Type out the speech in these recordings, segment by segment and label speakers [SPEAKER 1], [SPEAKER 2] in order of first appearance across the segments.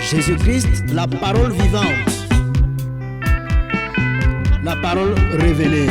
[SPEAKER 1] Jésus-Christ, la parole vivante, la parole révélée.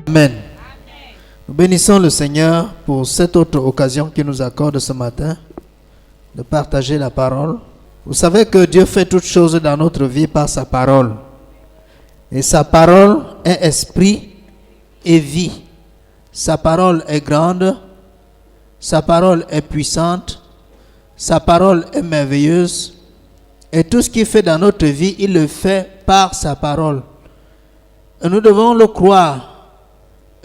[SPEAKER 1] Amen. Nous bénissons le Seigneur pour cette autre occasion qu'il nous accorde ce matin de partager la parole. Vous savez que Dieu fait toutes choses dans notre vie par sa parole. Et sa parole est esprit et vie. Sa parole est grande. Sa parole est puissante. Sa parole est merveilleuse. Et tout ce qu'il fait dans notre vie, il le fait par sa parole. Et nous devons le croire.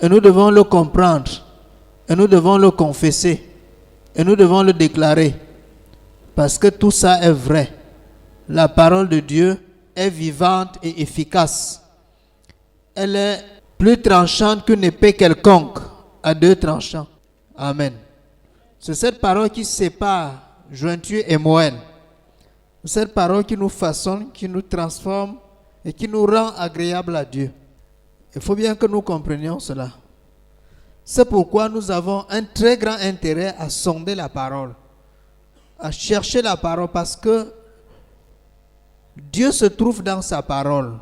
[SPEAKER 1] Et nous devons le comprendre. Et nous devons le confesser. Et nous devons le déclarer. Parce que tout ça est vrai. La parole de Dieu est vivante et efficace. Elle est plus tranchante qu'une épée quelconque à deux tranchants. Amen. C'est cette parole qui sépare jointure et moelle. C'est cette parole qui nous façonne, qui nous transforme et qui nous rend agréables à Dieu. Il faut bien que nous comprenions cela. C'est pourquoi nous avons un très grand intérêt à sonder la parole, à chercher la parole, parce que Dieu se trouve dans sa parole.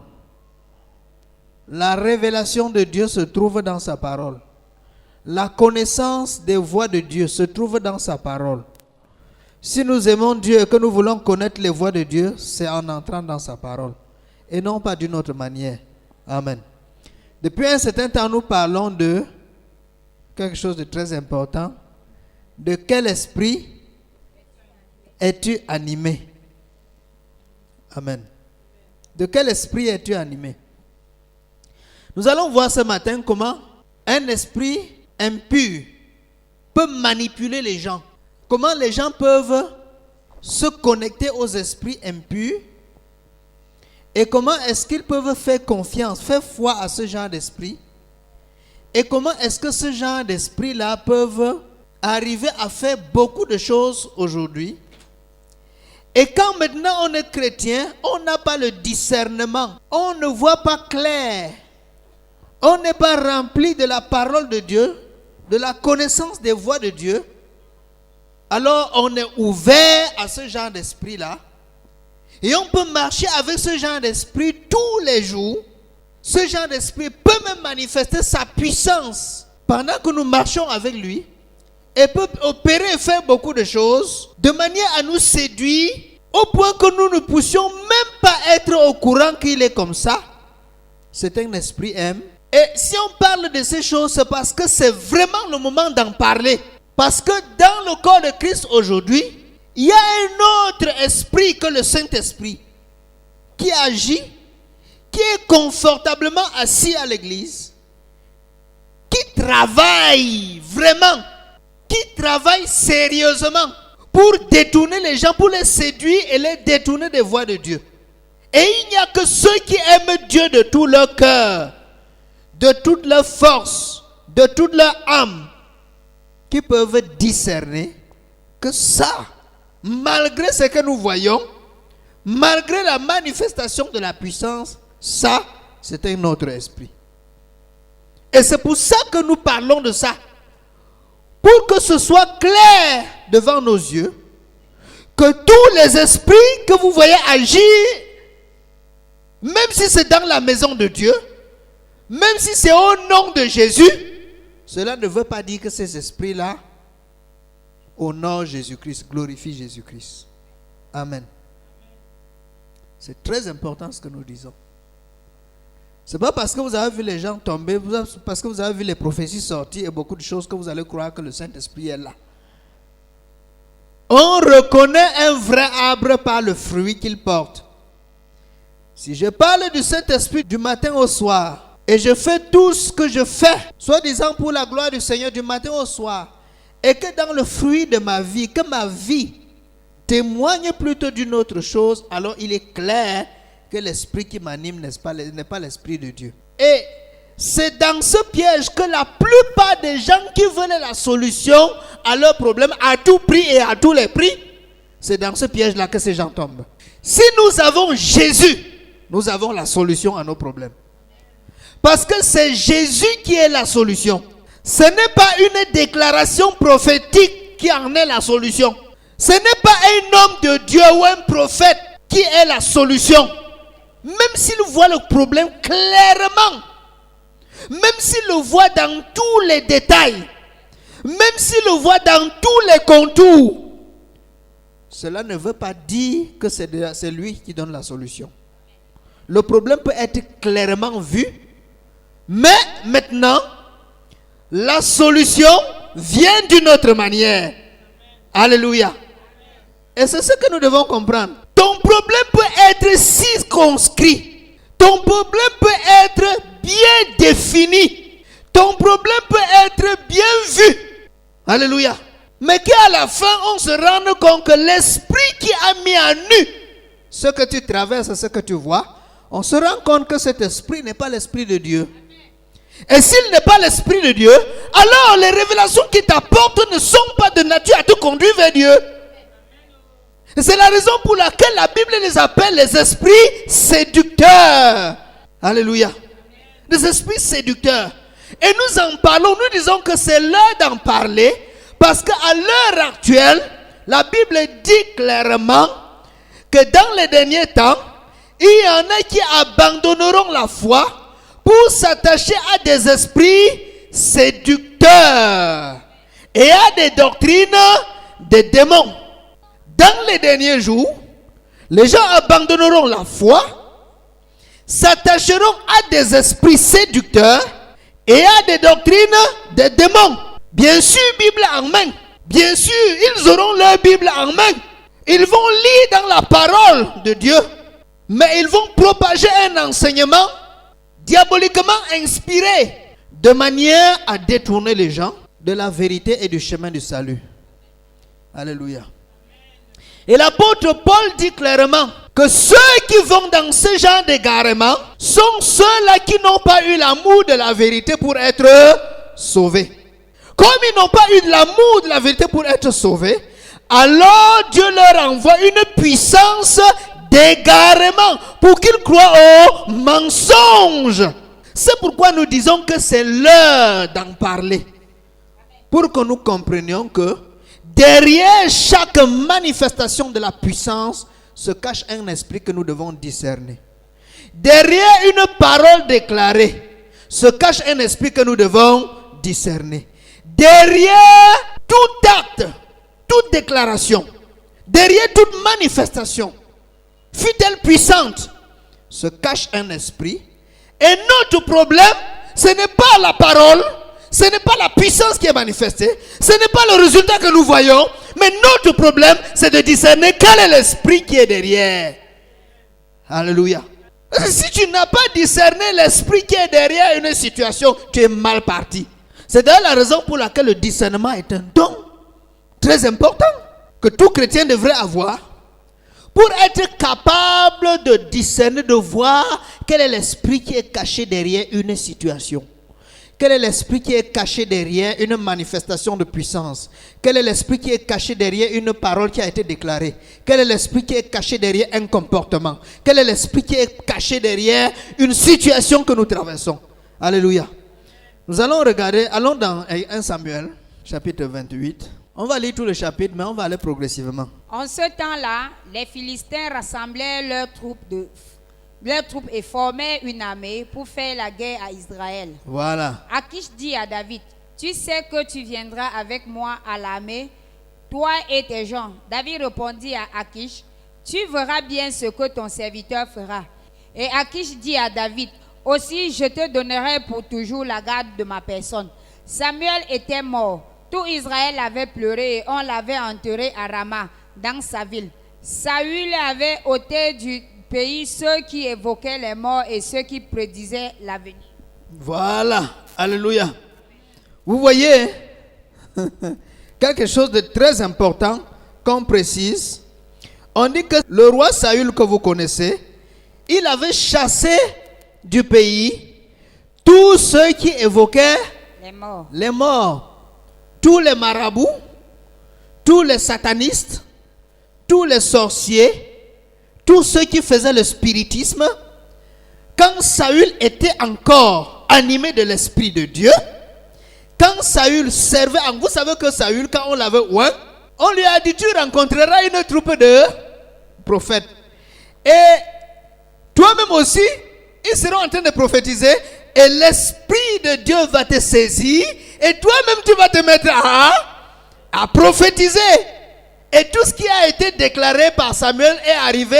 [SPEAKER 1] La révélation de Dieu se trouve dans sa parole. La connaissance des voies de Dieu se trouve dans sa parole. Si nous aimons Dieu et que nous voulons connaître les voies de Dieu, c'est en entrant dans sa parole et non pas d'une autre manière. Amen. Depuis un certain temps, nous parlons de quelque chose de très important. De quel esprit es-tu animé? Amen. De quel esprit es-tu animé? Nous allons voir ce matin comment un esprit impur peut manipuler les gens. Comment les gens peuvent se connecter aux esprits impurs. Et comment est-ce qu'ils peuvent faire confiance, faire foi à ce genre d'esprit? Et comment est-ce que ce genre d'esprit-là peuvent arriver à faire beaucoup de choses aujourd'hui? Et quand maintenant on est chrétien, on n'a pas le discernement. On ne voit pas clair. On n'est pas rempli de la parole de Dieu, de la connaissance des voies de Dieu. Alors on est ouvert à ce genre d'esprit-là. Et on peut marcher avec ce genre d'esprit tous les jours. Ce genre d'esprit peut même manifester sa puissance pendant que nous marchons avec lui. Et peut opérer et faire beaucoup de choses de manière à nous séduire au point que nous ne puissions même pas être au courant qu'il est comme ça. C'est un esprit M. Et si on parle de ces choses, c'est parce que c'est vraiment le moment d'en parler. Parce que dans le corps de Christ aujourd'hui, il y a un autre esprit que le Saint-Esprit qui agit, qui est confortablement assis à l'église, qui travaille vraiment, qui travaille sérieusement pour détourner les gens, pour les séduire et les détourner des voies de Dieu. Et il n'y a que ceux qui aiment Dieu de tout leur cœur, de toute leur force, de toute leur âme, qui peuvent discerner que ça, malgré ce que nous voyons, malgré la manifestation de la puissance, ça, c'est un autre esprit. Et c'est pour ça que nous parlons de ça. Pour que ce soit clair devant nos yeux que tous les esprits que vous voyez agir, même si c'est dans la maison de Dieu, même si c'est au nom de Jésus, cela ne veut pas dire que ces esprits-là honorent Jésus-Christ, glorifient Jésus-Christ. Amen. C'est très important ce que nous disons. Ce n'est pas parce que vous avez vu les gens tomber, parce que vous avez vu les prophéties sortir et beaucoup de choses que vous allez croire que le Saint-Esprit est là. On reconnaît un vrai arbre par le fruit qu'il porte. Si je parle du Saint-Esprit du matin au soir et je fais tout ce que je fais, soi-disant pour la gloire du Seigneur du matin au soir, et que dans le fruit de ma vie, que ma vie témoigne plutôt d'une autre chose, alors il est clair que l'esprit qui m'anime n'est pas l'esprit de Dieu. Et c'est dans ce piège que la plupart des gens qui veulent la solution à leurs problèmes à tout prix et à tous les prix, c'est dans ce piège-là que ces gens tombent. Si nous avons Jésus, nous avons la solution à nos problèmes. Parce que c'est Jésus qui est la solution. Ce n'est pas une déclaration prophétique qui en est la solution. Ce n'est pas un homme de Dieu ou un prophète qui est la solution. Même s'il voit le problème clairement, même s'il le voit dans tous les détails, même s'il le voit dans tous les contours, cela ne veut pas dire que c'est lui qui donne la solution. Le problème peut être clairement vu, mais maintenant, la solution vient d'une autre manière. Alléluia. Et c'est ce que nous devons comprendre. Ton problème peut être circonscrit. Ton problème peut être bien défini. Ton problème peut être bien vu. Alléluia. Mais qu'à la fin, on se rende compte que l'esprit qui a mis à nu ce que tu traverses, ce que tu vois, on se rend compte que cet esprit n'est pas l'esprit de Dieu. Et s'il n'est pas l'esprit de Dieu, alors les révélations qu'il t'apporte ne sont pas de nature à te conduire vers Dieu. Et c'est la raison pour laquelle la Bible les appelle les esprits séducteurs. Alléluia. Les esprits séducteurs. Et nous en parlons, nous disons que c'est l'heure d'en parler, parce qu'à l'heure actuelle, la Bible dit clairement que dans les derniers temps, il y en a qui abandonneront la foi pour s'attacher à des esprits séducteurs et à des doctrines des démons. Dans les derniers jours, les gens abandonneront la foi, s'attacheront à des esprits séducteurs et à des doctrines des démons. Bien sûr, Bible en main. Bien sûr, ils auront leur Bible en main. Ils vont lire dans la parole de Dieu, mais ils vont propager un enseignement diaboliquement inspiré de manière à détourner les gens de la vérité et du chemin du salut. Alléluia. Et l'apôtre Paul dit clairement que ceux qui vont dans ce genre d'égarement sont ceux-là qui n'ont pas eu l'amour de la vérité pour être sauvés. Comme ils n'ont pas eu l'amour de la vérité pour être sauvés, alors Dieu leur envoie une puissance d'égarement pour qu'ils croient au mensonge. C'est pourquoi nous disons que c'est l'heure d'en parler. Pour que nous comprenions que derrière chaque manifestation de la puissance se cache un esprit que nous devons discerner. Derrière une parole déclarée se cache un esprit que nous devons discerner. Derrière tout acte, toute déclaration, derrière toute manifestation, fut-elle puissante, se cache un esprit. Et notre problème, ce n'est pas la parole, ce n'est pas la puissance qui est manifestée, ce n'est pas le résultat que nous voyons, mais notre problème, c'est de discerner quel est l'esprit qui est derrière. Alléluia. Si tu n'as pas discerné l'esprit qui est derrière une situation, tu es mal parti. C'est d'ailleurs la raison pour laquelle le discernement est un don très important que tout chrétien devrait avoir pour être capable de discerner, de voir quel est l'esprit qui est caché derrière une situation. Quel est l'esprit qui est caché derrière une manifestation de puissance? Quel est l'esprit qui est caché derrière une parole qui a été déclarée? Quel est l'esprit qui est caché derrière un comportement? Quel est l'esprit qui est caché derrière une situation que nous traversons? Alléluia. Nous allons regarder, allons dans 1 Samuel, chapitre 28. On va lire tout le chapitre, mais on va aller progressivement.
[SPEAKER 2] En ce temps-là, les Philistins rassemblaient leurs troupes et formaient une armée pour faire la guerre à Israël.
[SPEAKER 1] Voilà.
[SPEAKER 2] Akish dit à David, tu sais que tu viendras avec moi à l'armée, toi et tes gens. David répondit à Akish, tu verras bien ce que ton serviteur fera. Et Akish dit à David, aussi je te donnerai pour toujours la garde de ma personne. Samuel était mort. Tout Israël avait pleuré et on l'avait enterré à Rama, dans sa ville. Saül avait ôté du pays ceux qui évoquaient les morts et ceux qui prédisaient l'avenir.
[SPEAKER 1] Voilà. Alléluia. Vous voyez quelque chose de très important qu'on précise. On dit que le roi Saül que vous connaissez, il avait chassé du pays tous ceux qui évoquaient les morts. Tous les marabouts, tous les satanistes, tous les sorciers, tous ceux qui faisaient le spiritisme. Quand Saül était encore animé de l'Esprit de Dieu, quand Saül servait, vous savez que Saül, quand on l'avait oint, on lui a dit, tu rencontreras une troupe de prophètes. Et toi-même aussi, ils seront en train de prophétiser et l'Esprit de Dieu va te saisir et toi-même tu vas te mettre à prophétiser. Et tout ce qui a été déclaré par Samuel est arrivé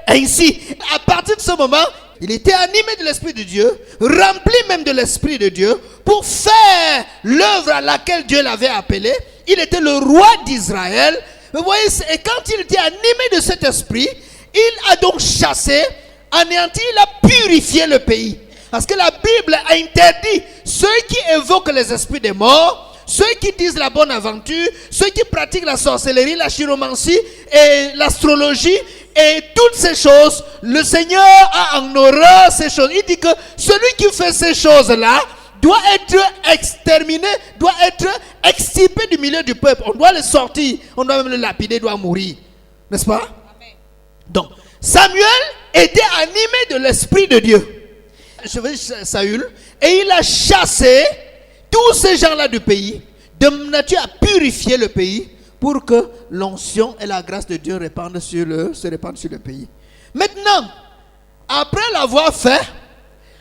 [SPEAKER 1] ainsi. À partir de ce moment, il était animé de l'Esprit de Dieu, rempli même de l'Esprit de Dieu pour faire l'œuvre à laquelle Dieu l'avait appelé. Il était le roi d'Israël. Vous voyez, et quand il était animé de cet esprit, il a donc chassé, anéanti, il a purifié le pays. Parce que la Bible a interdit ceux qui évoquent les esprits des morts, ceux qui disent la bonne aventure, ceux qui pratiquent la sorcellerie, la chiromancie et l'astrologie et toutes ces choses. Le Seigneur a en horreur ces choses. Il dit que celui qui fait ces choses-là doit être exterminé, doit être extirpé du milieu du peuple. On doit le sortir, on doit même le lapider, doit mourir. N'est-ce pas? Amen. Donc, Samuel était animé de l'Esprit de Dieu. Je vais Saül, et il a chassé tous ces gens-là du pays, de nature à purifier le pays, pour que l'onction et la grâce de Dieu se répandent sur le pays. Maintenant, après l'avoir fait,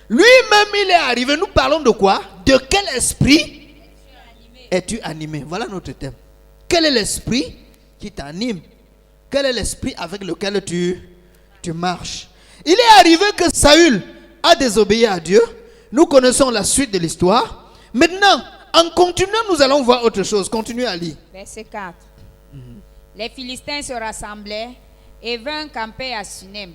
[SPEAKER 1] lui-même il est arrivé. Nous parlons de quoi? De quel esprit es-tu animé? Voilà notre thème. Quel est l'esprit qui t'anime? Quel est l'esprit avec lequel tu marches? Il est arrivé que Saül a désobéi à Dieu. Nous connaissons la suite de l'histoire. Maintenant, en continuant, nous allons voir autre chose. Continuez à lire.
[SPEAKER 2] Verset 4. Les Philistins se rassemblaient et vinrent camper à Sunem.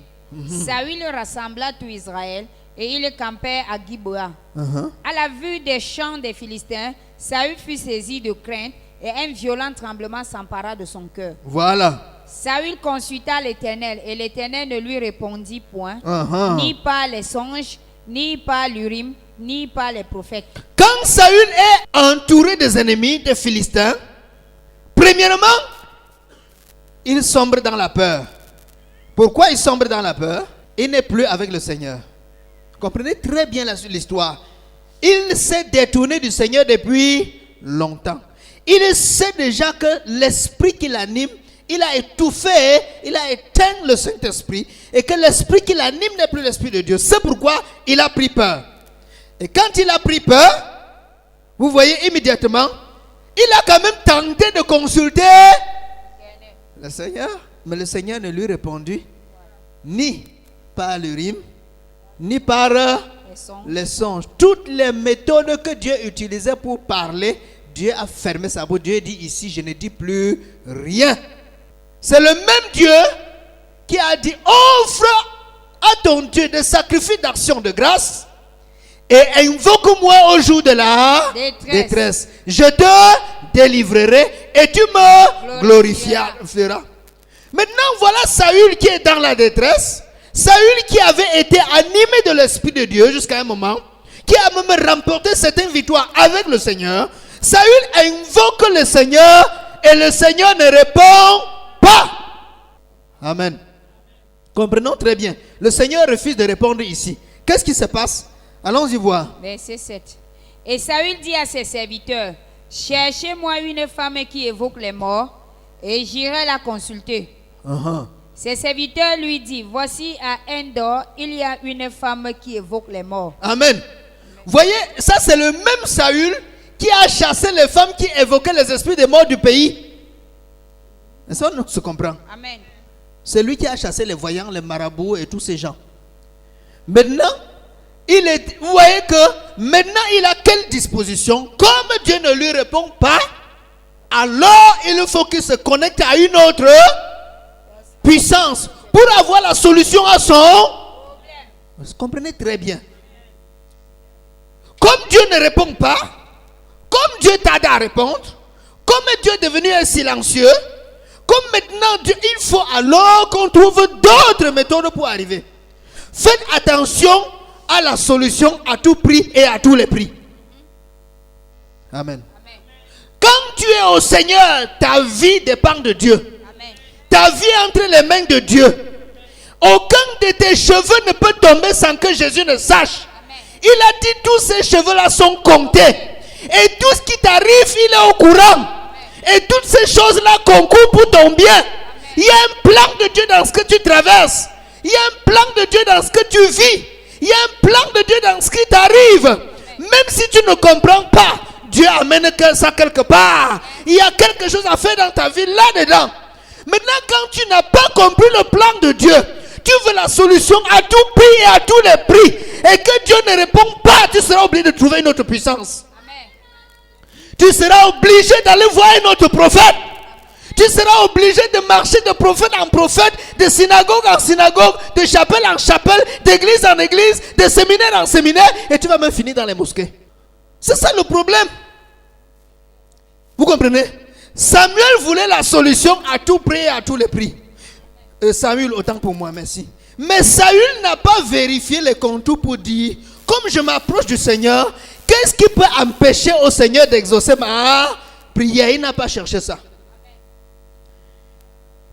[SPEAKER 2] Saül rassembla tout Israël et il campait à Giboa. À la vue des champs des Philistins, Saül fut saisi de crainte et un violent tremblement s'empara de son cœur.
[SPEAKER 1] Voilà.
[SPEAKER 2] Saül consulta l'Éternel et l'Éternel ne lui répondit point, ni par les songes, ni par l'Urim, ni par les prophètes.
[SPEAKER 1] Quand Saül est entouré des ennemis des Philistins, premièrement, il sombre dans la peur. Pourquoi il sombre dans la peur? Il n'est plus avec le Seigneur. Comprenez très bien l'histoire. Il s'est détourné du Seigneur depuis longtemps. Il sait déjà que l'esprit qui l'anime, il a étouffé, il a éteint le Saint-Esprit et que l'esprit qui l'anime n'est plus l'Esprit de Dieu. C'est pourquoi il a pris peur. Et quand il a pris peur, vous voyez immédiatement, il a quand même tenté de consulter le Seigneur. Mais le Seigneur ne lui répondit ni par l'Urim, ni par les songes. Toutes les méthodes que Dieu utilisait pour parler, Dieu a fermé sa bouche. Dieu dit ici, je ne dis plus rien. C'est le même Dieu qui a dit, offre à ton Dieu des sacrifices d'action de grâce et invoque-moi au jour de la détresse. Je te délivrerai et tu me glorifieras. Maintenant, voilà Saül qui est dans la détresse. Saül qui avait été animé de l'Esprit de Dieu jusqu'à un moment, qui a même remporté certaines victoires avec le Seigneur. Saül invoque le Seigneur et le Seigneur ne répond pas. Amen. Comprenons très bien. Le Seigneur refuse de répondre ici. Qu'est-ce qui se passe? Allons-y voir.
[SPEAKER 2] Verset 7. Et Saül dit à ses serviteurs, cherchez-moi une femme qui évoque les morts, et j'irai la consulter. Ses serviteurs lui disent, voici à Endor, il y a une femme qui évoque les morts.
[SPEAKER 1] Amen. Voyez, ça c'est le même Saül qui a chassé les femmes qui évoquaient les esprits des morts du pays. Et ça, on se comprend.
[SPEAKER 2] Amen.
[SPEAKER 1] C'est lui qui a chassé les voyants, les marabouts et tous ces gens. Maintenant, vous voyez que maintenant il a quelle disposition? Comme Dieu ne lui répond pas, alors il faut qu'il se connecte à une autre puissance pour avoir la solution à son problème. Vous comprenez très bien. Comme Dieu ne répond pas, comme Dieu tarde à répondre, comme Dieu est devenu silencieux, comme maintenant Dieu, il faut alors qu'on trouve d'autres méthodes pour arriver. Faites attention à la solution à tout prix et à tous les prix. Amen. Amen. Quand tu es au Seigneur, ta vie dépend de Dieu. Amen. Ta vie est entre les mains de Dieu. Aucun de tes cheveux ne peut tomber sans que Jésus ne sache. Amen. Il a dit tous ces cheveux-là sont comptés. Et tout ce qui t'arrive, il est au courant. Amen. Et toutes ces choses-là concourent pour ton bien. Amen. Il y a un plan de Dieu dans ce que tu traverses. Il y a un plan de Dieu dans ce que tu vis. Il y a un plan de Dieu dans ce qui t'arrive. Amen. Même si tu ne comprends pas, Dieu amène ça quelque part. Il y a quelque chose à faire dans ta vie là-dedans. Maintenant, quand tu n'as pas compris le plan de Dieu, tu veux la solution à tout prix et à tous les prix, et que Dieu ne répond pas, tu seras obligé de trouver une autre puissance. Amen. Tu seras obligé d'aller voir un autre prophète. Tu seras obligé de marcher de prophète en prophète, de synagogue en synagogue, de chapelle en chapelle, d'église en église, de séminaire en séminaire, et tu vas même finir dans les mosquées. C'est ça le problème. Vous comprenez? Samuel voulait la solution à tout prix et à tous les prix. Samuel, autant pour moi, merci. Mais Saül n'a pas vérifié les contours pour dire, comme je m'approche du Seigneur, qu'est-ce qui peut empêcher au Seigneur d'exaucer ma prière? Il n'a pas cherché ça.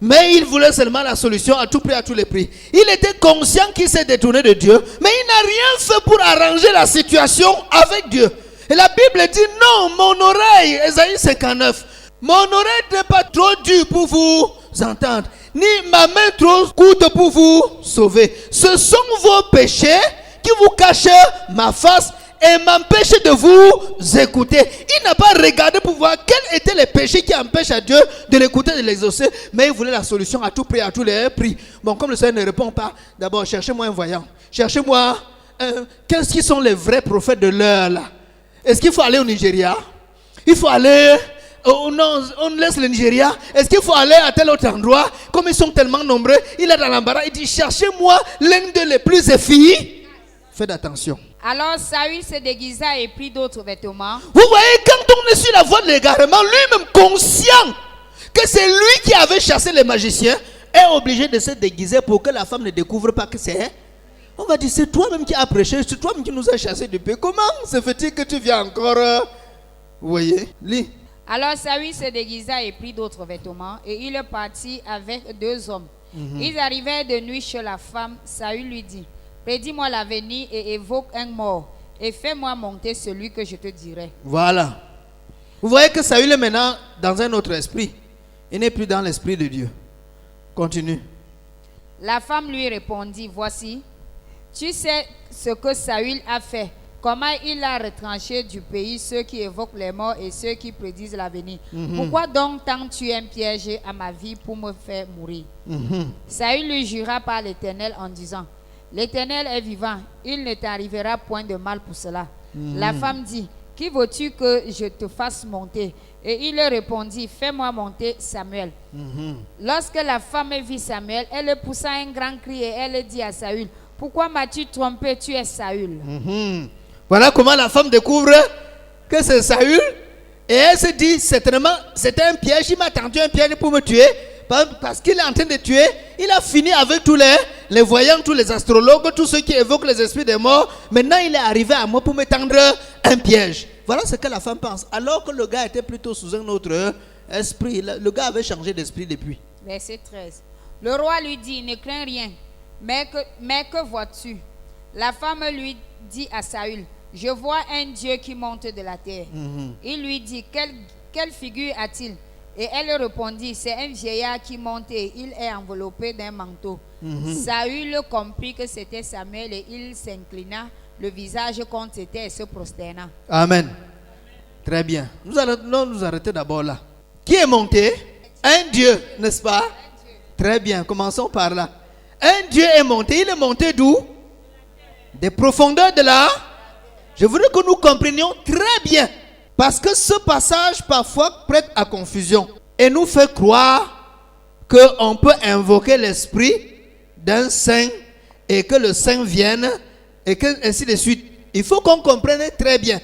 [SPEAKER 1] Mais il voulait seulement la solution à tout prix, à tous les prix. Il était conscient qu'il s'est détourné de Dieu, mais il n'a rien fait pour arranger la situation avec Dieu. Et la Bible dit, non, mon oreille, Ésaïe 59, mon oreille n'est pas trop dure pour vous entendre, ni ma main trop courte pour vous sauver. Ce sont vos péchés qui vous cachent ma face et m'empêchent de vous écouter. Il n'a pas regardé pour voir quels étaient les péchés qui empêchent à Dieu de l'écouter, de l'exaucer, mais il voulait la solution à tout prix, à tous les prix. Bon, comme le Seigneur ne répond pas, d'abord cherchez-moi un voyant. Cherchez-moi, qu'est-ce qui sont les vrais prophètes de l'heure là? Est-ce qu'il faut aller au Nigeria? Il faut aller... non, on laisse le Nigeria. Est-ce qu'il faut aller à tel autre endroit? Comme ils sont tellement nombreux, il est dans l'embarras. Il dit, cherchez-moi l'un de les plus efficaces. Faites attention.
[SPEAKER 2] Alors Saül se déguisa et prit d'autres vêtements.
[SPEAKER 1] Vous voyez, quand on est sur la voie de l'égarement, lui-même conscient que c'est lui qui avait chassé les magiciens, est obligé de se déguiser pour que la femme ne découvre pas que c'est... On va dire, c'est toi-même qui as prêché, c'est toi-même qui nous as chassés depuis. Comment se fait-il que tu viens encore... Vous voyez, lis.
[SPEAKER 2] Alors Saül se déguisa et prit d'autres vêtements, et il partit avec 2 hommes. Ils arrivèrent de nuit chez la femme. Saül lui dit, prédis-moi l'avenir et évoque un mort, et fais-moi monter celui que je te dirai. Voilà. Vous voyez que Saül est maintenant dans un autre esprit. Il n'est plus dans l'esprit de Dieu. Continue. La femme lui répondit, voici, tu sais ce que Saül a fait. Comment il a retranché du pays ceux qui évoquent les morts et ceux qui prédisent l'avenir. Pourquoi donc tends-tu un piège à ma vie pour me faire mourir? Saül lui jura par l'Éternel en disant, l'Éternel est vivant, il ne t'arrivera point de mal pour cela. La femme dit, qui veux-tu que je te fasse monter? Et il répondit, fais-moi monter Samuel. Lorsque la femme vit Samuel, elle poussa un grand cri et elle dit à Saül, pourquoi m'as-tu trompé? Tu es Saül. Voilà comment la femme découvre que c'est Saül. Et elle se dit, certainement, c'était un piège. Il m'a tendu un piège pour me tuer. Parce qu'il est en train de tuer. Il a fini avec tous les voyants, tous les astrologues, tous ceux qui évoquent les esprits des morts. Maintenant, il est arrivé à moi pour me tendre un piège. Voilà ce que la femme pense. Alors que le gars était plutôt sous un autre esprit. Le gars avait changé d'esprit depuis. Verset 13. Le roi lui dit, ne crains rien. Mais que vois-tu? La femme lui dit à Saül, je vois un Dieu qui monte de la terre. Il lui dit, quelle figure a-t-il? Et elle répondit, c'est un vieillard qui monte et il est enveloppé d'un manteau. Saül comprit que c'était Samuel et il s'inclina le visage contre terre et se prosterna.
[SPEAKER 1] Amen. Très bien. Nous allons nous arrêter d'abord là. Qui est monté? Un Dieu, n'est-ce pas? Très bien, commençons par là. Un Dieu est monté. Il est monté d'où? Des profondeurs de là. Je voudrais que nous comprenions très bien. Parce que ce passage parfois prête à confusion. Et nous fait croire qu'on peut invoquer l'esprit d'un saint et que le saint vienne et que ainsi de suite. Il faut qu'on comprenne très bien.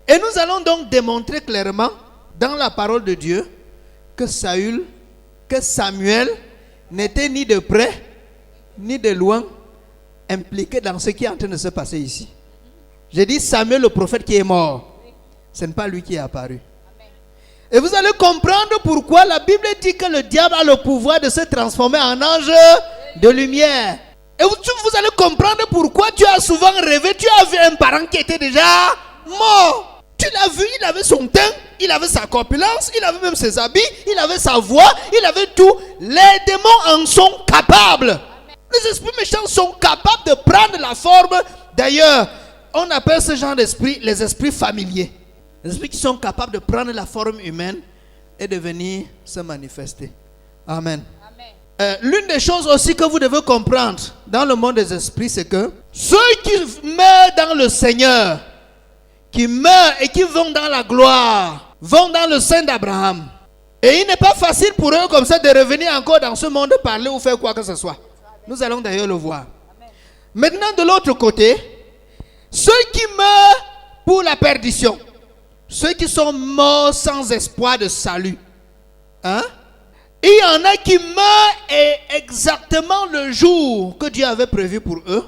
[SPEAKER 1] Et nous allons donc démontrer clairement dans la parole de Dieu que Samuel n'était ni de près ni de loin impliqué dans ce qui est en train de se passer ici. J'ai dit Samuel le prophète qui est mort. Ce n'est pas lui qui est apparu. Et vous allez comprendre pourquoi la Bible dit que le diable a le pouvoir de se transformer en ange de lumière. Et vous allez comprendre pourquoi tu as souvent rêvé, tu as vu un parent qui était déjà mort. Tu l'as vu, il avait son teint, il avait sa corpulence, il avait même ses habits, il avait sa voix, il avait tout. Les démons en sont capables. Les esprits méchants sont capables de prendre la forme. D'ailleurs, on appelle ce genre d'esprit les esprits familiers. Les esprits qui sont capables de prendre la forme humaine et de venir se manifester. Amen. L'une des choses aussi que vous devez comprendre dans le monde des esprits, c'est que ceux qui meurent dans le Seigneur, qui meurent et qui vont dans la gloire, vont dans le sein d'Abraham. Et il n'est pas facile pour eux comme ça de revenir encore dans ce monde parler ou faire quoi que ce soit. Nous allons d'ailleurs le voir. Maintenant, de l'autre côté, ceux qui meurent pour la perdition, ceux qui sont morts sans espoir de salut, il y en a qui meurent exactement le jour que Dieu avait prévu pour eux.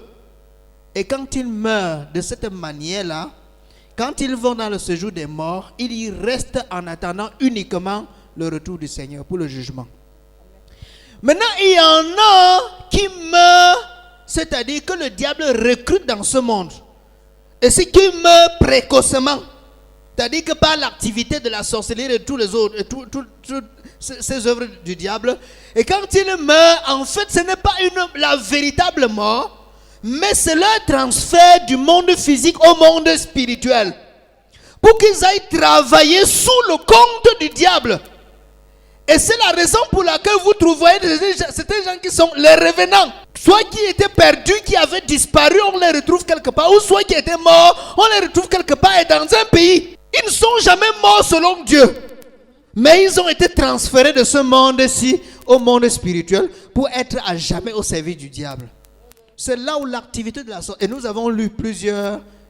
[SPEAKER 1] Et quand ils meurent de cette manière-là, quand ils vont dans le séjour des morts, ils y restent en attendant uniquement le retour du Seigneur pour le jugement. Maintenant, il y en a qui meurent, c'est-à-dire que le diable recrute dans ce monde. Et ceux qui meurent précocement, c'est-à-dire que par l'activité de la sorcellerie et tous les autres, ces œuvres du diable. Et quand ils meurent, en fait, ce n'est pas la véritable mort, mais c'est leur transfert du monde physique au monde spirituel. Pour qu'ils aillent travailler sous le compte du diable. Et c'est la raison pour laquelle vous trouvez certains gens qui sont les revenants. Soit qui étaient perdus, qui avaient disparu, on les retrouve quelque part. Ou soit qui étaient morts, on les retrouve quelque part et dans un pays. Ils ne sont jamais morts selon Dieu. Mais ils ont été transférés de ce monde-ci au monde spirituel pour être à jamais au service du diable. C'est là où l'activité de la sorte. Et nous avons lu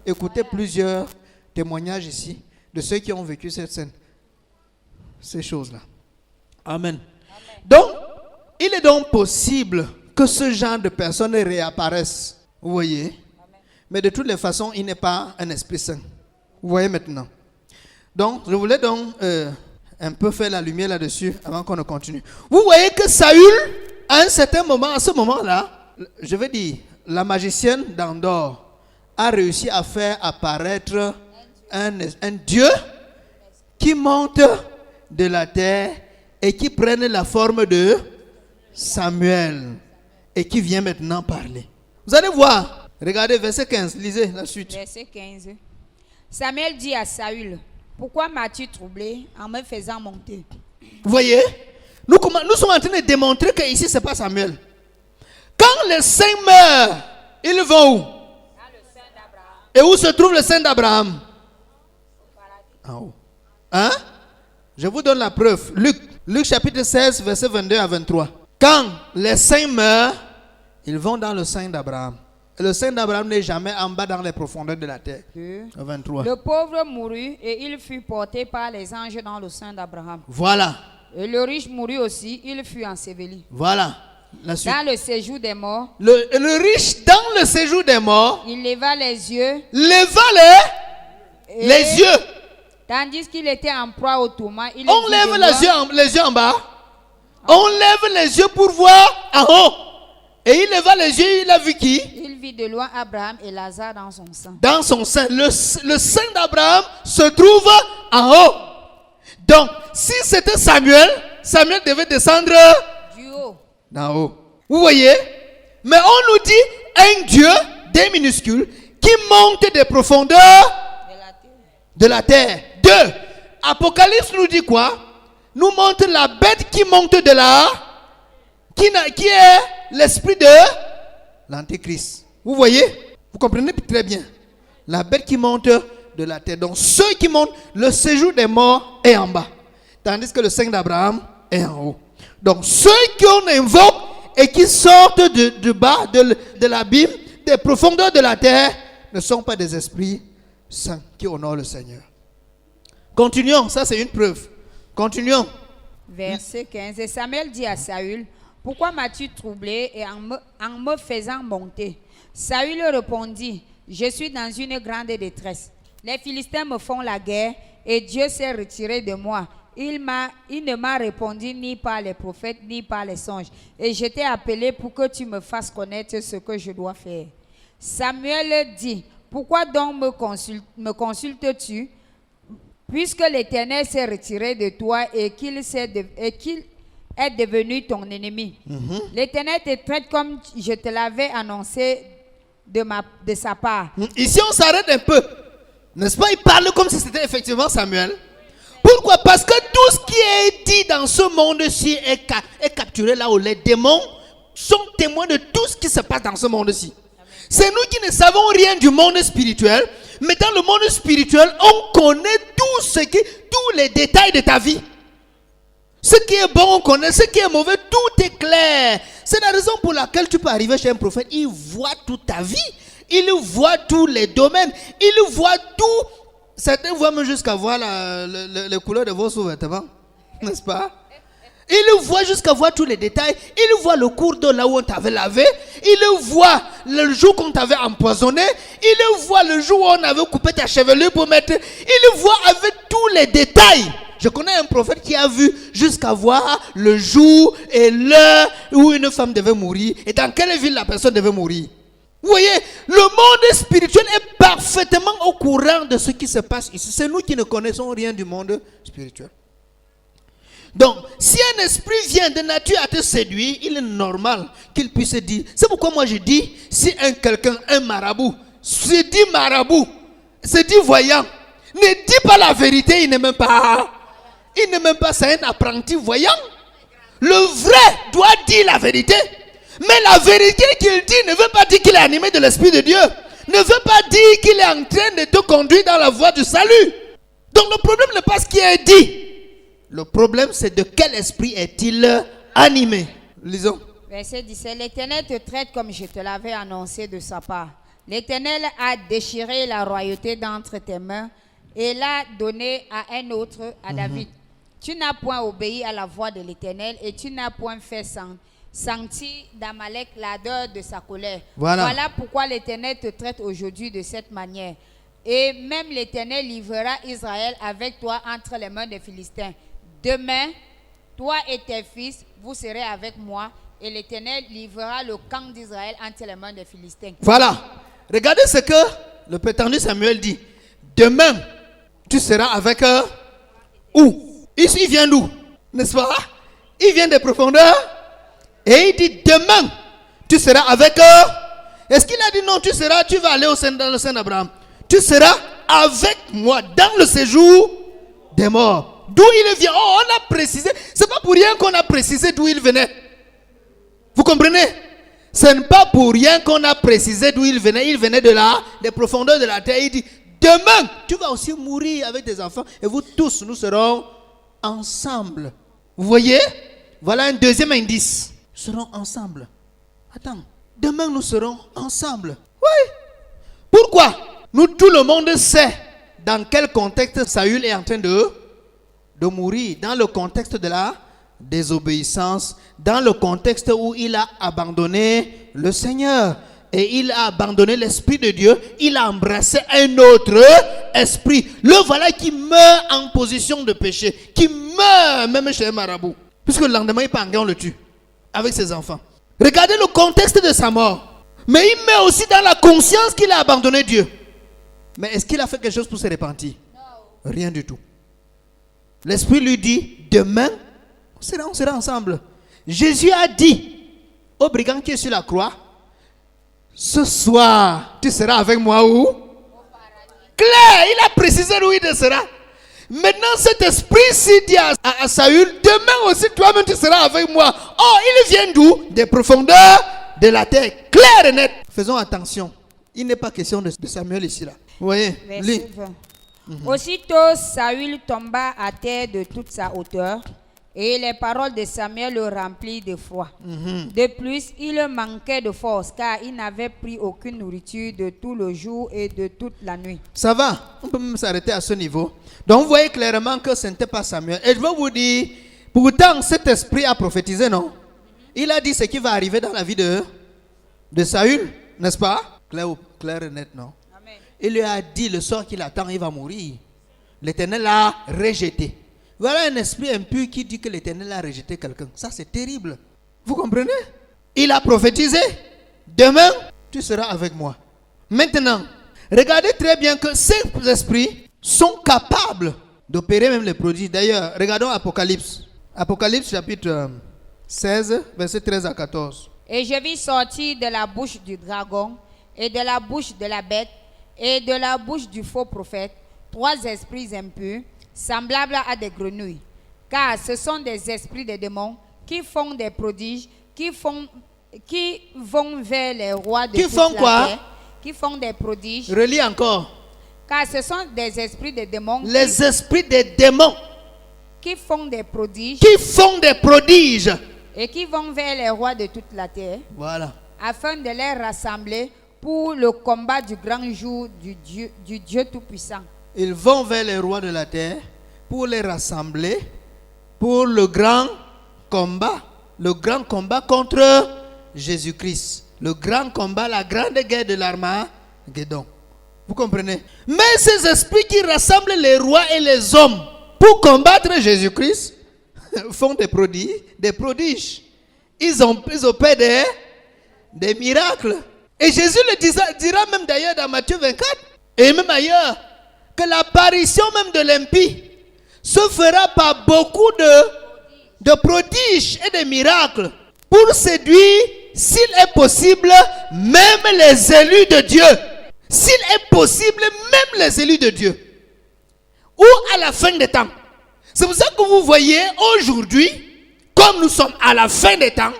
[SPEAKER 1] écouté plusieurs témoignages ici de ceux qui ont vécu cette scène. Ces choses-là. Amen. Donc, il est donc possible que ce genre de personnes réapparaissent. Vous voyez? Mais de toutes les façons, il n'est pas un esprit saint. Vous voyez maintenant? Donc, je voulais donc un peu faire la lumière là-dessus avant qu'on ne continue. Vous voyez que Saül, à un certain moment, à ce moment-là, je vais dire, la magicienne d'Endor a réussi à faire apparaître un Dieu qui monte de la terre et qui prenne la forme de Samuel et qui vient maintenant parler. Vous allez voir, regardez verset 15, lisez la suite.
[SPEAKER 2] Verset 15. Samuel dit à Saül, pourquoi m'as-tu troublé en me faisant monter?
[SPEAKER 1] Vous voyez, nous sommes en train de démontrer que ici c'est pas Samuel. Quand les saints meurent, ils vont où? Dans le sein d'Abraham. Et où se trouve le sein d'Abraham? En haut. Hein? Je vous donne la preuve. Luc chapitre 16, verset 22 à 23. Quand les saints meurent, ils vont dans le sein d'Abraham. Et le sein d'Abraham n'est jamais en bas dans les profondeurs de la terre. 23.
[SPEAKER 2] Le pauvre mourut et il fut porté par les anges dans le sein d'Abraham.
[SPEAKER 1] Voilà.
[SPEAKER 2] Et le riche mourut aussi, il fut enseveli.
[SPEAKER 1] Voilà. La suite.
[SPEAKER 2] Dans le séjour des morts.
[SPEAKER 1] Le riche dans le séjour des morts.
[SPEAKER 2] Il leva les yeux.
[SPEAKER 1] Leva les yeux.
[SPEAKER 2] Tandis qu'il était en proie au tourment.
[SPEAKER 1] On lève les yeux en bas. On lève les yeux pour voir en haut. Et il leva les yeux, il a vu qui?
[SPEAKER 2] Il vit de loin Abraham et Lazare dans son sein.
[SPEAKER 1] Dans son sein. Le sein d'Abraham se trouve en haut. Donc, si c'était Samuel, Samuel devait descendre
[SPEAKER 2] Du haut.
[SPEAKER 1] d'en haut. Vous voyez? Mais on nous dit un Dieu, des minuscules, qui monte des profondeurs
[SPEAKER 2] De la terre.
[SPEAKER 1] de la terre. 2. Apocalypse nous dit quoi? Nous montre la bête qui monte de là, qui est l'esprit de l'Antéchrist. Vous voyez? Vous comprenez très bien. La bête qui monte de la terre. Donc ceux qui montent, le séjour des morts est en bas. Tandis que le sein d'Abraham est en haut. Donc ceux qu'on invoque et qui sortent du bas de l'abîme, des profondeurs de la terre, ne sont pas des esprits saints qui honorent le Seigneur. Continuons, ça c'est une preuve. Continuons.
[SPEAKER 2] Verset 15. Et Samuel dit à Saül, pourquoi m'as-tu troublé et en me faisant monter? Saül répondit, je suis dans une grande détresse. Les Philistins me font la guerre et Dieu s'est retiré de moi. Il ne m'a répondu ni par les prophètes ni par les songes. Et je t'ai appelé pour que tu me fasses connaître ce que je dois faire. Samuel dit, pourquoi donc me consultes-tu? Puisque l'Éternel s'est retiré de toi et qu'il est devenu ton ennemi. L'Éternel te traite comme je te l'avais annoncé de sa part.
[SPEAKER 1] Ici, on s'arrête un peu. N'est-ce pas? Il parle comme si c'était effectivement Samuel. Pourquoi? Parce que tout ce qui est dit dans ce monde-ci est capturé là où les démons sont témoins de tout ce qui se passe dans ce monde-ci. C'est nous qui ne savons rien du monde spirituel, mais dans le monde spirituel, on connaît tous les détails de ta vie. Ce qui est bon, on connaît. Ce qui est mauvais, tout est clair. C'est la raison pour laquelle tu peux arriver chez un prophète. Il voit toute ta vie. Il voit tous les domaines. Il voit tout. Certains voient même jusqu'à voir les couleurs de vos sous-vêtements. N'est-ce pas? Il voit jusqu'à voir tous les détails. Il voit le cours d'eau là où on t'avait lavé. Il voit le jour qu'on t'avait empoisonné. Il voit le jour où on avait coupé ta chevelure pour mettre. Il voit avec tous les détails. Je connais un prophète qui a vu jusqu'à voir le jour et l'heure où une femme devait mourir et dans quelle ville la personne devait mourir. Vous voyez, le monde spirituel est parfaitement au courant de ce qui se passe ici. C'est nous qui ne connaissons rien du monde spirituel. Donc, si un esprit vient de nature à te séduire, il est normal qu'il puisse dire. C'est pourquoi moi je dis, si un marabout, se dit marabout, se dit voyant, ne dit pas la vérité, il n'est même pas, c'est un apprenti voyant. Le vrai doit dire la vérité. Mais la vérité qu'il dit ne veut pas dire qu'il est animé de l'Esprit de Dieu. Ne veut pas dire qu'il est en train de te conduire dans la voie du salut. Donc le problème n'est pas ce qui est dit. Le problème, c'est de quel esprit est-il animé. Lisons.
[SPEAKER 2] Verset 17. L'Éternel te traite comme je te l'avais annoncé de sa part. L'Éternel a déchiré la royauté d'entre tes mains et l'a donnée à un autre, à David. Tu n'as point obéi à la voix de l'Éternel et tu n'as point fait sentir d'Amalek l'ardeur de sa colère. Voilà pourquoi l'Éternel te traite aujourd'hui de cette manière. Et même l'Éternel livrera Israël avec toi entre les mains des Philistins. Demain, toi et tes fils, vous serez avec moi, et l'Éternel livrera le camp d'Israël entre les mains des Philistins.
[SPEAKER 1] Voilà. Regardez ce que le prétendu Samuel dit. Demain, tu seras avec où? Ici, il vient d'où? N'est-ce pas? Il vient des profondeurs. Et il dit, demain, tu seras avec Est-ce qu'il a dit non, tu vas aller dans le sein d'Abraham? Tu seras avec moi dans le séjour des morts. D'où il vient? Oh, on a précisé. C'est pas pour rien qu'on a précisé d'où il venait. Vous comprenez? Ce n'est pas pour rien qu'on a précisé d'où il venait. Il venait de là, des profondeurs de la terre. Il dit, demain, tu vas aussi mourir avec tes enfants. Et vous tous, nous serons ensemble. Vous voyez? Voilà un deuxième indice. Nous serons ensemble. Attends, demain nous serons ensemble. Oui. Pourquoi? Nous, tout le monde sait dans quel contexte Saül est en train de mourir. Dans le contexte de la désobéissance, dans le contexte où il a abandonné le Seigneur et il a abandonné l'Esprit de Dieu, il a embrassé un autre esprit. Le voilà qui meurt en position de péché, qui meurt même chez un marabout. Puisque le lendemain, il part en guerre, on le tue avec ses enfants. Regardez le contexte de sa mort. Mais il met aussi dans la conscience qu'il a abandonné Dieu. Mais est-ce qu'il a fait quelque chose pour se repentir? Non. Rien du tout. L'Esprit lui dit, demain, on sera ensemble. Jésus a dit au brigand qui est sur la croix, ce soir, tu seras avec moi où? Clair, il a précisé où il sera. Maintenant, cet esprit-ci dit à Saül, demain aussi, toi-même, tu seras avec moi. Oh, il vient d'où? Des profondeurs de la terre. Clair et net. Faisons attention. Il n'est pas question de Samuel ici, là. Vous voyez?
[SPEAKER 2] Verset 20. Aussitôt, Saül tomba à terre de toute sa hauteur, et les paroles de Samuel le remplirent de foi. De plus, il manquait de force, car il n'avait pris aucune nourriture de tout le jour et de toute la nuit.
[SPEAKER 1] Ça va? On peut même s'arrêter à ce niveau. Donc, vous voyez clairement que ce n'était pas Samuel. Et je veux vous dire, pourtant, cet esprit a prophétisé, non? Il a dit ce qui va arriver dans la vie de Saül, n'est-ce pas? Clair et net, non? Amen. Il lui a dit le sort qu'il attend, il va mourir. L'Éternel l'a rejeté. Voilà un esprit impur qui dit que l'Éternel a rejeté quelqu'un. Ça, c'est terrible. Vous comprenez? Il a prophétisé. Demain, tu seras avec moi. Maintenant, regardez très bien que ces esprits sont capables d'opérer même les prodiges. D'ailleurs, regardons Apocalypse. Apocalypse chapitre 16, versets 13 à 14.
[SPEAKER 2] Et je vis sortir de la bouche du dragon et de la bouche de la bête et de la bouche du faux prophète 3 esprits impurs, semblables à des grenouilles. Car ce sont des esprits de démons qui font des prodiges, qui vont vers les rois de toute la terre. Qui font des prodiges.
[SPEAKER 1] Relis encore.
[SPEAKER 2] Car ce sont des esprits de démons.
[SPEAKER 1] Les esprits des démons.
[SPEAKER 2] Qui font des prodiges.
[SPEAKER 1] Qui font des prodiges.
[SPEAKER 2] Et qui vont vers les rois de toute la terre.
[SPEAKER 1] Voilà.
[SPEAKER 2] Afin de les rassembler pour le combat du grand jour du Dieu Tout-Puissant.
[SPEAKER 1] Ils vont vers les rois de la terre pour les rassembler pour le grand combat contre Jésus-Christ. Le grand combat, la grande guerre de l'Armageddon. Vous comprenez? Mais ces esprits qui rassemblent les rois et les hommes pour combattre Jésus-Christ font des prodiges. Ils opèrent des miracles. Et Jésus le dira même d'ailleurs dans Matthieu 24 et même ailleurs que l'apparition même de l'impie se fera par beaucoup de prodiges et de miracles pour séduire, s'il est possible, même les élus de Dieu. S'il est possible, même les élus de Dieu. Ou à la fin des temps. C'est pour ça que vous voyez aujourd'hui, comme nous sommes à la fin des temps,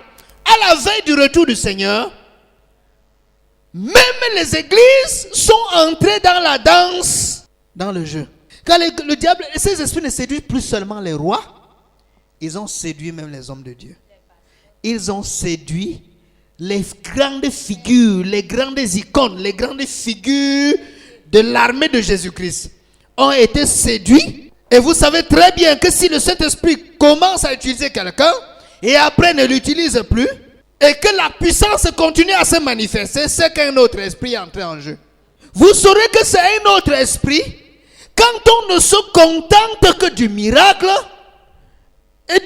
[SPEAKER 1] à la veille du retour du Seigneur, même les églises sont entrées dans la danse, dans le jeu. Car le diable, ces esprits ne séduisent plus seulement les rois, ils ont séduit même les hommes de Dieu. Ils ont séduit les grandes figures, les grandes icônes, les grandes figures de l'armée de Jésus-Christ ont été séduits. Et vous savez très bien que si le Saint-Esprit commence à utiliser quelqu'un et après ne l'utilise plus, et que la puissance continue à se manifester, c'est qu'un autre esprit est entré en jeu. Vous saurez que c'est un autre esprit quand on ne se contente que du miracle, et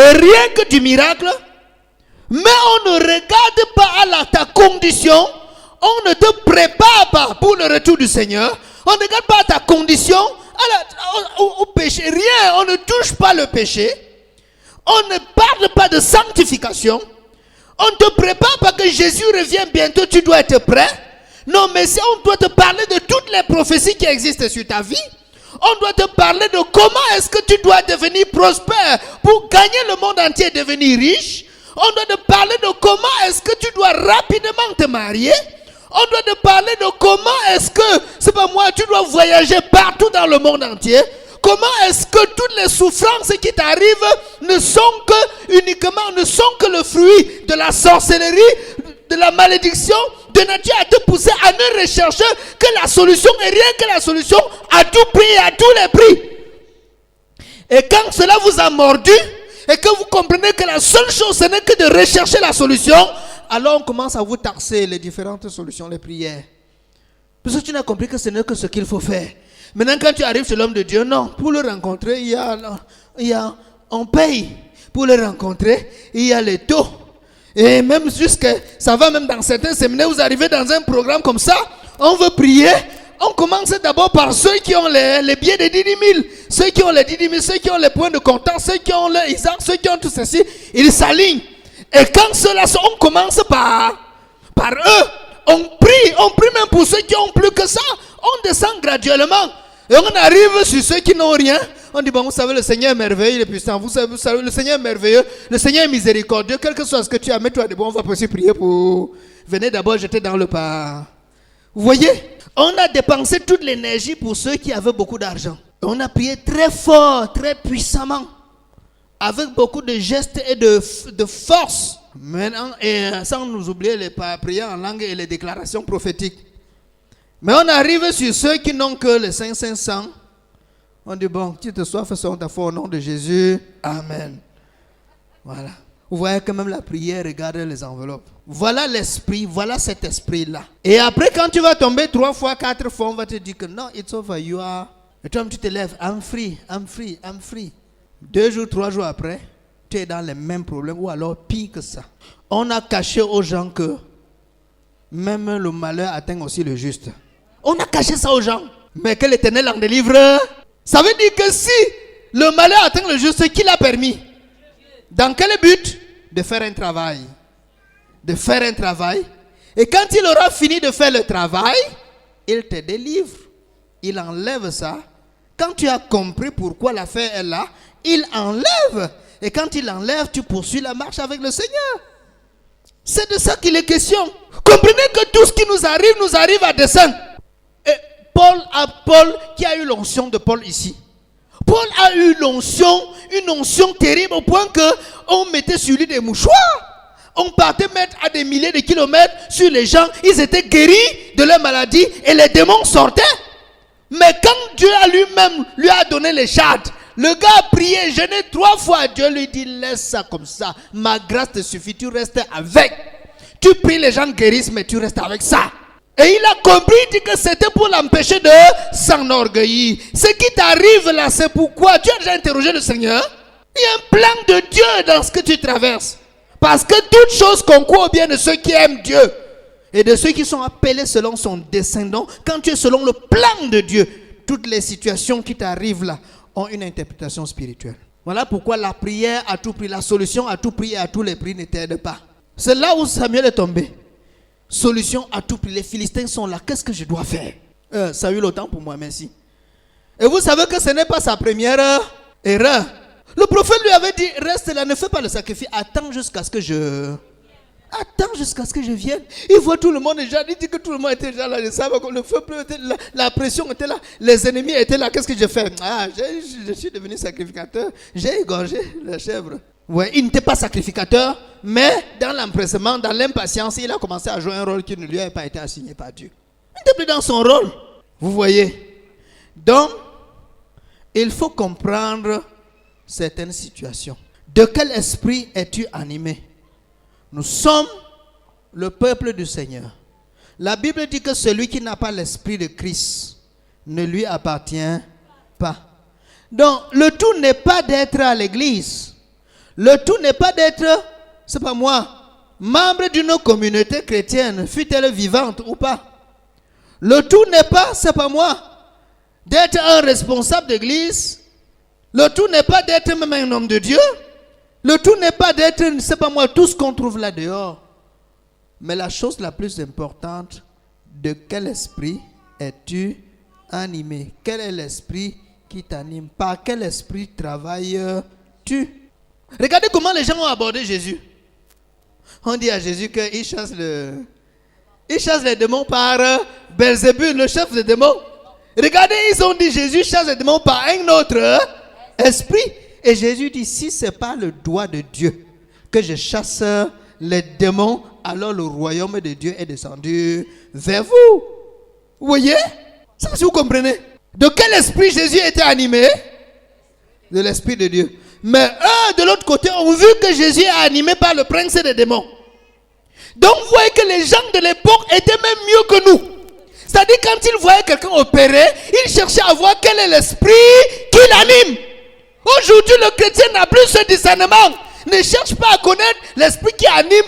[SPEAKER 1] rien que du miracle, mais on ne regarde pas à ta condition, on ne te prépare pas pour le retour du Seigneur, on ne regarde pas à ta condition, au péché, rien, on ne touche pas le péché, on ne parle pas de sanctification, on ne te prépare pas que Jésus revient bientôt, tu dois être prêt. Non, mais si on doit te parler de toutes les prophéties qui existent sur ta vie, on doit te parler de comment est-ce que tu dois devenir prospère pour gagner le monde entier et devenir riche. On doit te parler de comment est-ce que tu dois rapidement te marier. On doit te parler de comment est-ce que, c'est pas moi, tu dois voyager partout dans le monde entier. Comment est-ce que toutes les souffrances qui t'arrivent ne sont que le fruit de la sorcellerie, de la malédiction, de nature à te pousser à ne rechercher que la solution et rien que la solution à tout prix et à tous les prix. Et quand cela vous a mordu et que vous comprenez que la seule chose ce n'est que de rechercher la solution, alors on commence à vous taxer les différentes solutions, les prières. Parce que tu n'as compris que ce n'est que ce qu'il faut faire. Maintenant quand tu arrives chez l'homme de Dieu, non, pour le rencontrer, on paye. Pour le rencontrer, il y a les taux. Et même ça va même dans certains séminaires, vous arrivez dans un programme comme ça, on veut prier, on commence d'abord par ceux qui ont les billets de 10 000, ceux qui ont les 10 000, ceux qui ont les points de comptant, ceux qui ont le Isaac, ceux qui ont tout ceci, ils s'alignent. Et quand ceux-là, on commence par eux, on prie même pour ceux qui ont plus que ça, on descend graduellement. Et on arrive sur ceux qui n'ont rien. On dit, bon, vous savez, le Seigneur est merveilleux, il est puissant. Vous savez, le Seigneur est merveilleux, le Seigneur est miséricordieux. Quel que soit ce que tu as, mets-toi debout, on va aussi prier pour... Venez d'abord jeter dans le pas. Vous voyez, on a dépensé toute l'énergie pour ceux qui avaient beaucoup d'argent. On a prié très fort, très puissamment, avec beaucoup de gestes et de force. Maintenant, et sans nous oublier les prières en langue et les déclarations prophétiques. Mais on arrive sur ceux qui n'ont que les 500. On dit, bon, tu te sois fait selon ta foi au nom de Jésus. Amen. Voilà. Vous voyez quand même la prière, regardez les enveloppes. Voilà l'esprit, voilà cet esprit-là. Et après, quand tu vas tomber 3 fois, 4 fois, on va te dire que non, it's over, you are... Et toi, tu te lèves, I'm free, I'm free, I'm free. 2 jours, 3 jours après, tu es dans les mêmes problèmes ou alors pire que ça. On a caché aux gens que même le malheur atteint aussi le juste. On a caché ça aux gens. Mais que l'Éternel en délivre. Ça veut dire que si le malheur atteint le juste, qui l'a permis? Dans quel but? De faire un travail. De faire un travail. Et quand il aura fini de faire le travail, il te délivre. Il enlève ça. Quand tu as compris pourquoi l'affaire est là, il enlève. Et quand il enlève, tu poursuis la marche avec le Seigneur. C'est de ça qu'il est question. Comprenez que tout ce qui nous arrive à dessein. Et Paul qui a eu l'onction de Paul ici. Paul a eu une onction terrible au point qu'on mettait sur lui des mouchoirs. On partait mettre à des milliers de kilomètres sur les gens. Ils étaient guéris de leur maladie et les démons sortaient. Mais quand Dieu a lui-même lui a donné les chartes, le gars a prié, jeûné 3 fois. Dieu lui dit, laisse ça comme ça. Ma grâce te suffit, tu restes avec. Tu pries, les gens guérissent, mais tu restes avec ça. Et il a compris, il dit que c'était pour l'empêcher de s'enorgueillir. Ce qui t'arrive là, c'est pourquoi. Tu as déjà interrogé le Seigneur? Il y a un plan de Dieu dans ce que tu traverses. Parce que toute chose concourt au bien de ceux qui aiment Dieu. Et de ceux qui sont appelés selon son descendant. Quand tu es selon le plan de Dieu, toutes les situations qui t'arrivent là ont une interprétation spirituelle. Voilà pourquoi la prière à tout prix, la solution à tout prix et à tous les prix ne t'aide pas. C'est là où Samuel est tombé. Solution à tout prix. Les Philistins sont là. Qu'est-ce que je dois faire? Ça a eu le temps pour moi, merci. Et vous savez que ce n'est pas sa première erreur. Le prophète lui avait dit, reste là, ne fais pas le sacrifice. Attends jusqu'à ce que je vienne. Il voit tout le monde déjà. Il dit que tout le monde était déjà là. Le feu était là, la pression était là. Les ennemis étaient là. Qu'est-ce que je fais? Je suis devenu sacrificateur. J'ai égorgé la chèvre. Ouais, il n'était pas sacrificateur, mais dans l'empressement, dans l'impatience, il a commencé à jouer un rôle qui ne lui avait pas été assigné par Dieu. Il n'était plus dans son rôle. Vous voyez? Donc, il faut comprendre certaines situations. De quel esprit es-tu animé? Nous sommes le peuple du Seigneur. La Bible dit que celui qui n'a pas l'esprit de Christ ne lui appartient pas. Donc, le tout n'est pas d'être à l'église. Le tout n'est pas d'être, c'est pas moi, membre d'une communauté chrétienne, fût-elle vivante ou pas. Le tout n'est pas, c'est pas moi, d'être un responsable d'église. Le tout n'est pas d'être même un homme de Dieu. Le tout n'est pas d'être, c'est pas moi, tout ce qu'on trouve là dehors. Mais la chose la plus importante, de quel esprit es-tu animé? Quel est l'esprit qui t'anime? Par quel esprit travailles-tu? Regardez comment les gens ont abordé Jésus. On dit à Jésus qu'il chasse les démons par Belzébul, le chef des démons. Regardez, ils ont dit Jésus chasse les démons par un autre esprit. Et Jésus dit, si ce n'est pas le doigt de Dieu que je chasse les démons, alors le royaume de Dieu est descendu vers vous. Vous voyez? Ça, si vous comprenez. De quel esprit Jésus était animé? De l'esprit de Dieu. Mais eux, de l'autre côté, ont vu que Jésus est animé par le prince des démons. Donc, vous voyez que les gens de l'époque étaient même mieux que nous. C'est-à-dire, quand ils voyaient quelqu'un opérer, ils cherchaient à voir quel est l'esprit qui l'anime. Aujourd'hui, le chrétien n'a plus ce discernement. Ne cherche pas à connaître l'esprit qui anime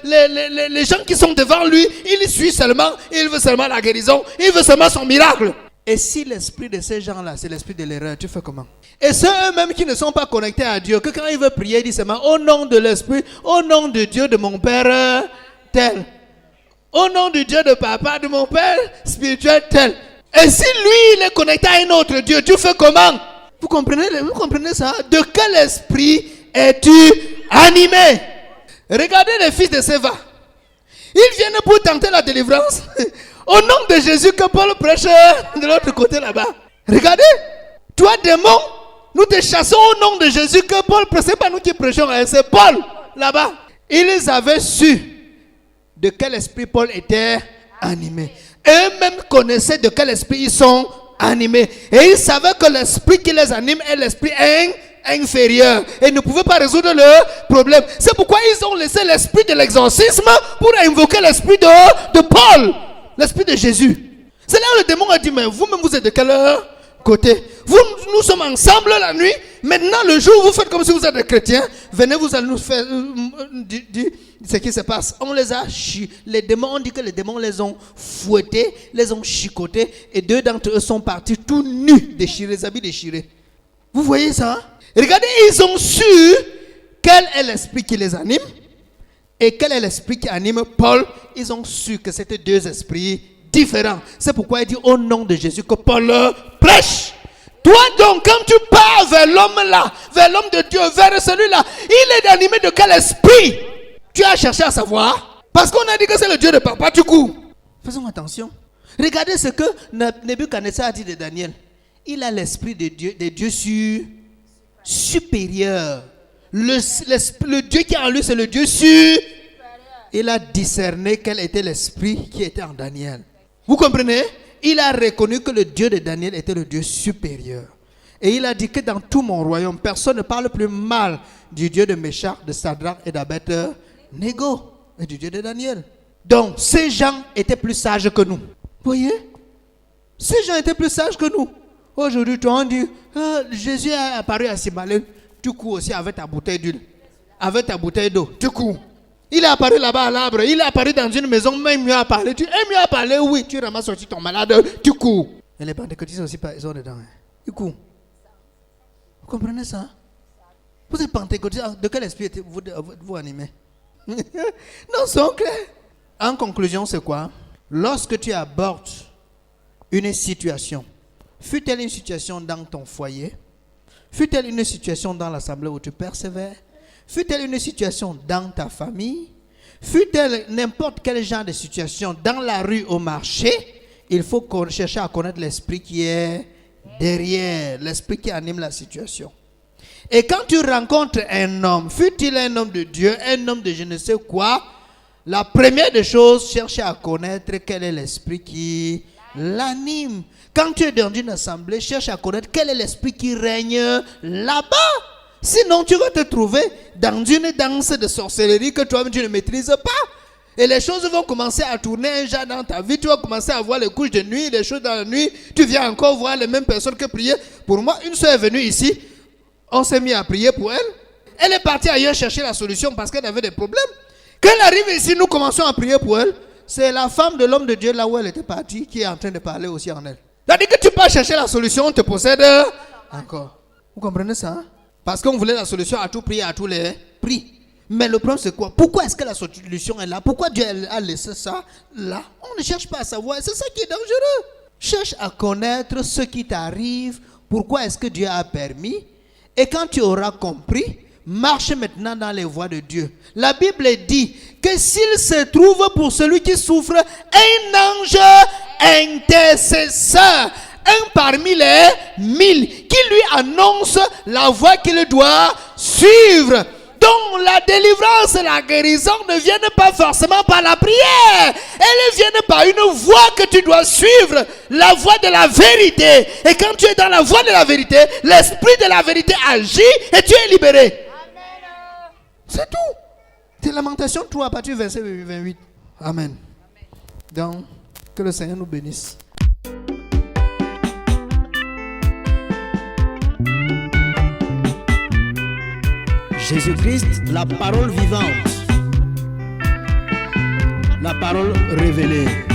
[SPEAKER 1] les gens qui sont devant lui. Il suit seulement, il veut seulement la guérison, il veut seulement son miracle. Et si l'esprit de ces gens-là, c'est l'esprit de l'erreur, tu fais comment? Et ceux eux-mêmes qui ne sont pas connectés à Dieu, que quand ils veulent prier, ils disent seulement au nom de l'esprit, au nom de Dieu de mon Père tel, au nom de Dieu de papa, de mon Père spirituel tel. Et si lui, il est connecté à un autre Dieu, tu fais comment? Vous comprenez ça? De quel esprit es-tu animé? Regardez les fils de Séva. Ils viennent pour tenter la délivrance. Au nom de Jésus que Paul prêche de l'autre côté là-bas. Regardez. Toi, démon, nous te chassons au nom de Jésus que Paul prêche. C'est pas nous qui prêchons, c'est Paul là-bas. Ils avaient su de quel esprit Paul était animé. Eux-mêmes connaissaient de quel esprit ils sont animés. Et ils savaient que l'esprit qui les anime est l'esprit inférieur. Et ils ne pouvaient pas résoudre le problème. C'est pourquoi ils ont laissé l'esprit de l'exorcisme pour invoquer l'esprit de Paul. L'esprit de Jésus. C'est là où le démon a dit, mais vous-même vous êtes de quel côté? Nous sommes ensemble la nuit. Maintenant le jour vous faites comme si vous êtes des chrétiens. Venez, vous allez nous faire ce qui se passe. On les a les démons, on dit que les démons les ont fouettés, les ont chicotés. Et 2 d'entre eux sont partis tout nus, déchirés, les habits déchirés. Vous voyez ça? Regardez, ils ont su quel est l'esprit qui les anime. Et quel est l'esprit qui anime Paul? Ils ont su que c'était 2 esprits différents. C'est pourquoi il dit au nom de Jésus que Paul prêche. Toi donc, quand tu pars vers l'homme là, vers l'homme de Dieu, vers celui-là, il est animé de quel esprit? Tu as cherché à savoir. Parce qu'on a dit que c'est le Dieu de papa, tu cours. Faisons attention. Regardez ce que Nebuchadnezzar a dit de Daniel. Il a l'esprit de Dieu, des dieux supérieurs. Le Dieu qui est en lui, c'est le Dieu supérieur. Il a discerné quel était l'esprit qui était en Daniel. Vous comprenez? Il a reconnu que le Dieu de Daniel était le Dieu supérieur. Et il a dit que dans tout mon royaume, personne ne parle plus mal du Dieu de Méchach, de Sadrach et d'Abed-Nego, et du Dieu de Daniel. Donc, ces gens étaient plus sages que nous. Vous voyez? Ces gens étaient plus sages que nous. Aujourd'hui, tu as dit, Jésus est apparu à Simalène. Tu cours aussi avec ta bouteille d'huile, avec ta bouteille d'eau. Tu cours. Il est apparu là-bas à l'arbre. Il est apparu dans une maison, même mieux à parler. Tu aimes mieux à parler, oui. Tu ramasses aussi ton malade, tu cours. Et les pentecôtistes aussi, ils sont dedans. Ils courent. Vous comprenez ça? Vous êtes pentecôtiste, de quel esprit vous animez? Non, c'est clair. En conclusion, c'est quoi? Lorsque tu abordes une situation, fut-elle une situation dans ton foyer, fut-elle une situation dans l'assemblée où tu persévères, fut-elle une situation dans ta famille, fut-elle n'importe quel genre de situation dans la rue, au marché, il faut chercher à connaître l'esprit qui est derrière, l'esprit qui anime la situation. Et quand tu rencontres un homme, fut-il un homme de Dieu, un homme de je ne sais quoi, la première des choses, cherche à connaître quel est l'esprit qui l'anime. Quand tu es dans une assemblée, cherche à connaître quel est l'esprit qui règne là-bas. Sinon, tu vas te trouver dans une danse de sorcellerie que toi-même tu ne maîtrises pas. Et les choses vont commencer à tourner un genre dans ta vie. Tu vas commencer à voir les couches de nuit, les choses dans la nuit. Tu viens encore voir les mêmes personnes que prier. Pour moi, une soeur est venue ici. On s'est mis à prier pour elle. Elle est partie ailleurs chercher la solution parce qu'elle avait des problèmes. Quand elle arrive ici, nous commençons à prier pour elle. C'est la femme de l'homme de Dieu, là où elle était partie, qui est en train de parler aussi en elle. C'est-à-dire que tu peux chercher la solution, on te possède encore. Vous comprenez ça? Hein? Parce qu'on voulait la solution à tout prix, à tous les prix. Mais le problème c'est quoi? Pourquoi est-ce que la solution est là? Pourquoi Dieu a laissé ça là? On ne cherche pas à savoir. C'est ça qui est dangereux. Cherche à connaître ce qui t'arrive. Pourquoi est-ce que Dieu a permis? Et quand tu auras compris, marche maintenant dans les voies de Dieu. La Bible dit que s'il se trouve pour celui qui souffre un ange intercesseur, un parmi les 1000, qui lui annonce la voie qu'il doit suivre. Donc la délivrance et la guérison ne viennent pas forcément par la prière. Elles viennent par une voie que tu dois suivre, la voie de la vérité. Et quand tu es dans la voie de la vérité, l'esprit de la vérité agit et tu es libéré. Amen. C'est tout. C'est Lamentation 3 à partir du verset 28. Amen. Donc, que le Seigneur nous bénisse. Jésus-Christ, la parole vivante, la parole révélée.